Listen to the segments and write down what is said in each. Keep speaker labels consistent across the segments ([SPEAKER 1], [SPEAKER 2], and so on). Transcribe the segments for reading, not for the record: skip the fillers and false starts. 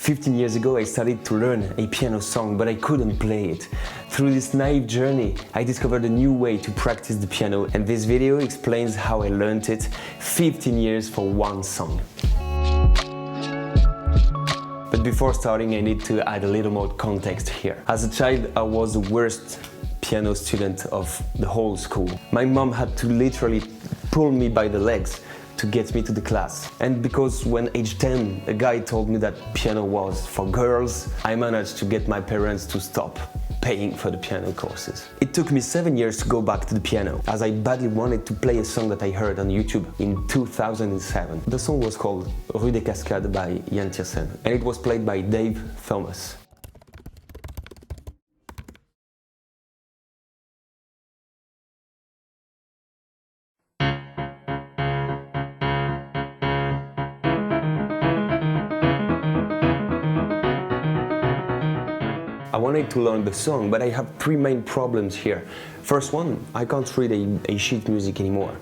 [SPEAKER 1] 15 years ago I started to learn a piano song, but I couldn't play it. Through this naive journey, I discovered a new way to practice the piano, and this video explains how I learned it. 15 years for one song. But before starting, I need to add a little more context here. As a child, I was the worst piano student of the whole school. My mom had to literally pull me by the legs to get me to the class. And because when age 10, a guy told me that piano was for girls, I managed to get my parents to stop paying for the piano courses. It took me 7 years to go back to the piano, as I badly wanted to play a song that I heard on YouTube in 2007. The song was called Rue des Cascades by Yann Tiersen, and it was played by Dave Thomas. I wanted to learn the song, but I have three main problems here. First one, I can't read a sheet music anymore.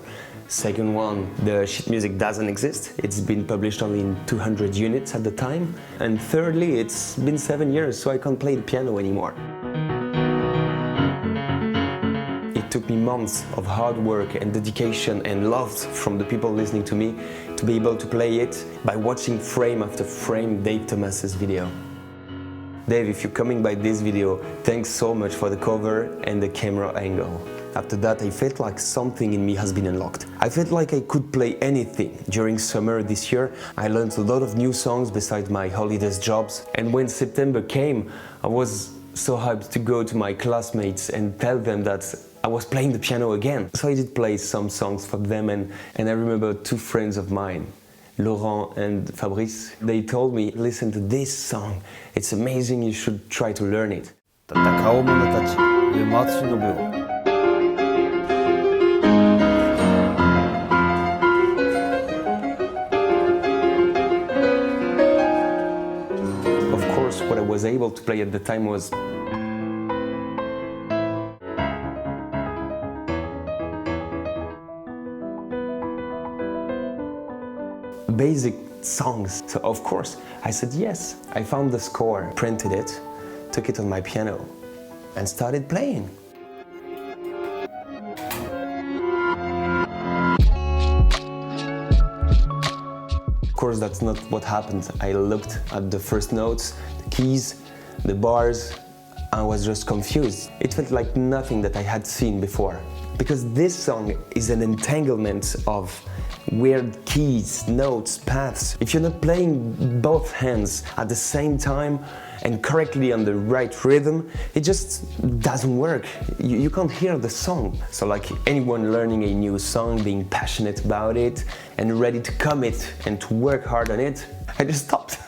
[SPEAKER 1] Second one, the sheet music doesn't exist. It's been published only in 200 units at the time. And thirdly, it's been 7 years, so I can't play the piano anymore. It took me months of hard work and dedication and love from the people listening to me to be able to play it by watching frame after frame Dave Thomas's video. Dave, if you're coming by this video, thanks so much for the cover and the camera angle. After that, I felt like something in me has been unlocked. I felt like I could play anything. During summer this year, I learned a lot of new songs besides my holidays jobs. And when September came, I was so hyped to go to my classmates and tell them that I was playing the piano again. So I did play some songs for them, and I remember two friends of mine, Laurent and Fabrice, they told me, listen to this song, it's amazing, you should try to learn it.
[SPEAKER 2] Uematsu Nobuo.
[SPEAKER 1] Of course, what I was able to play at the time was basic songs. So of course I said yes. I found the score, printed it, took it on my piano and started playing. Of course that's not what happened. I looked at the first notes, the keys, the bars. I was just confused. It felt like nothing that I had seen before. Because this song is an entanglement of weird keys, notes, paths. If you're not playing both hands at the same time and correctly on the right rhythm, it just doesn't work. You can't hear the song. So like anyone learning a new song, being passionate about it and ready to commit and to work hard on it, I just stopped.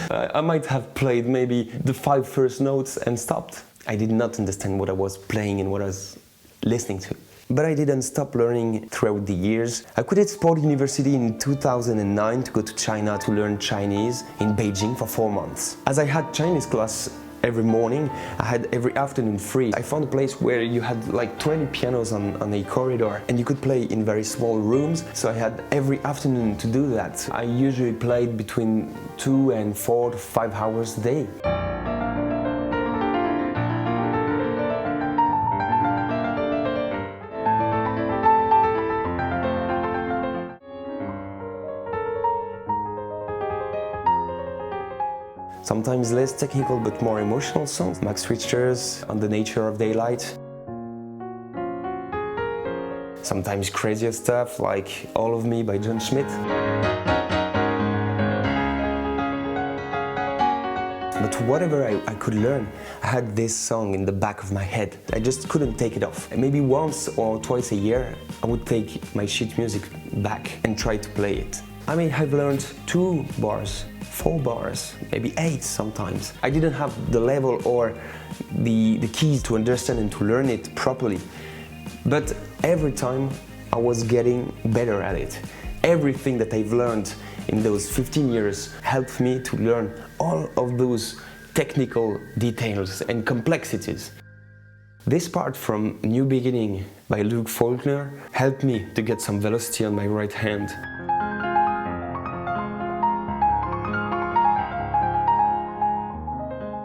[SPEAKER 1] I might have played maybe the 5 first notes and stopped. I did not understand what I was playing and what I was listening to. But I didn't stop learning throughout the years. I quit sport university in 2009 to go to China to learn Chinese in Beijing for 4 months. As I had Chinese class every morning, I had every afternoon free. I found a place where you had like 20 pianos on a corridor and you could play in very small rooms, so I had every afternoon to do that. I usually played between 2 and 4 to 5 hours a day. Sometimes less technical but more emotional songs, Max Richter's On the Nature of Daylight. Sometimes crazier stuff like All of Me by John Schmidt. But whatever I could learn, I had this song in the back of my head. I just couldn't take it off. And maybe once or twice a year, I would take my sheet music back and try to play it. I may have learned 2 bars, 4 bars, maybe 8 sometimes. I didn't have the level or the keys to understand and to learn it properly. But every time I was getting better at it. Everything that I've learned in those 15 years helped me to learn all of those technical details and complexities. This part from New Beginning by Luke Faulkner helped me to get some velocity on my right hand.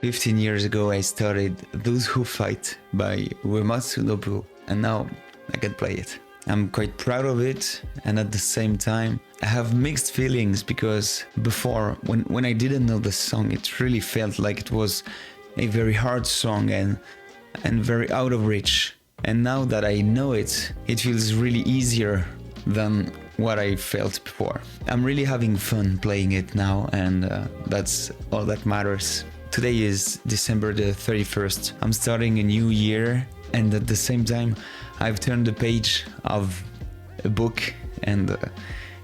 [SPEAKER 3] 15 years ago I started Those Who Fight by Uematsu Nobuo, and now I can play it. I'm quite proud of it, and at the same time I have mixed feelings, because before, when I didn't know the song, it really felt like it was a very hard song and very out of reach. And now that I know it, it feels really easier than what I felt before. I'm really having fun playing it now, and that's all that matters. Today is December the 31st. I'm starting a new year, and at the same time I've turned the page of a book, and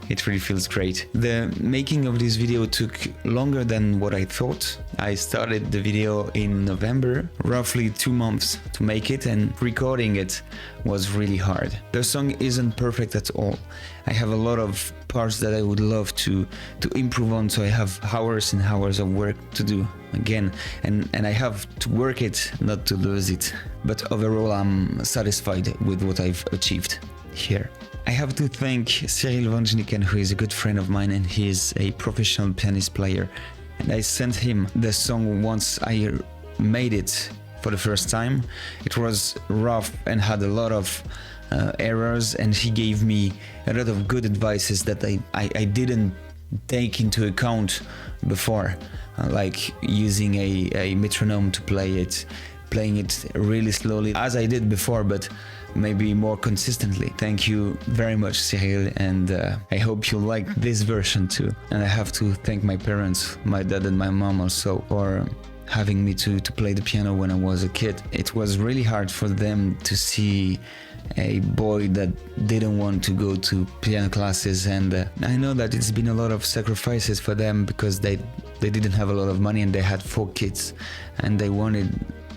[SPEAKER 3] it really feels great. The making of this video took longer than what I thought. I started the video in November, roughly 2 months to make it, and recording it was really hard. The song isn't perfect at all. I have a lot of parts that I would love to improve on, so I have hours and hours of work to do again, and I have to work it, not to lose it. But overall I'm satisfied with what I've achieved here. I have to thank Cyril Van Geniken, who is a good friend of mine, and he is a professional pianist player. And I sent him the song once I made it for the first time. It was rough and had a lot of errors, and he gave me a lot of good advices that I didn't take into account before, like using a metronome to play it, playing it really slowly, as I did before, but maybe more consistently. Thank you very much, Cyril, and I hope you like this version too. And I have to thank my parents, my dad and my mom also, for having me to play the piano when I was a kid. It was really hard for them to see a boy that didn't want to go to piano classes, and I know that it's been a lot of sacrifices for them, because they didn't have a lot of money, and they had 4 kids, and they wanted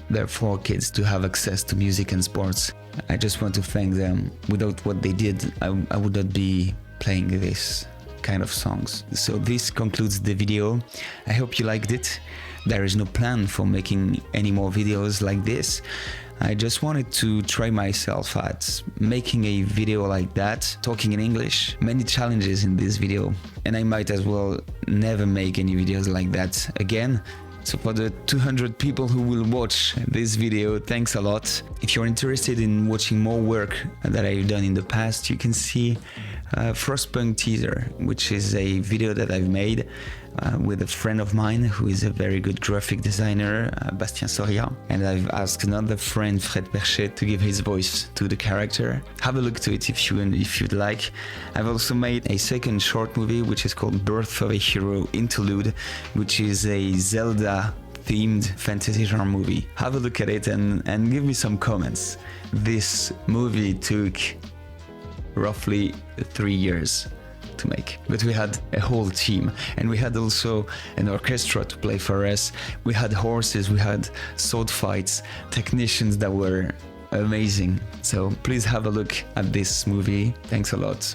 [SPEAKER 3] their 4 kids to have access to music and sports. I just want to thank them. Without what they did, I would not be playing this kind of songs. So this concludes the video. I hope you liked it. There is no plan for making any more videos like this. I just wanted to try myself at making a video like that, talking in English. Many challenges in this video, and I might as well never make any videos like that again. So for the 200 people who will watch this video, thanks a lot. If you're interested in watching more work that I've done in the past, you can see Frostpunk teaser, which is a video that I've made with a friend of mine who is a very good graphic designer, Bastien Soria, and I've asked another friend, Fred Perchet, to give his voice to the character. Have a look to it if you'd like. I've also made a second short movie which is called Birth of a Hero Interlude, which is a Zelda themed fantasy genre movie. Have a look at it and give me some comments. This movie took roughly 3 years to make, but we had a whole team, and we had also an orchestra to play for us. We had horses, we had sword fights, technicians that were amazing. So please have a look at this movie. Thanks a lot.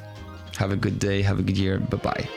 [SPEAKER 3] Have a good day, have a good year. Bye bye.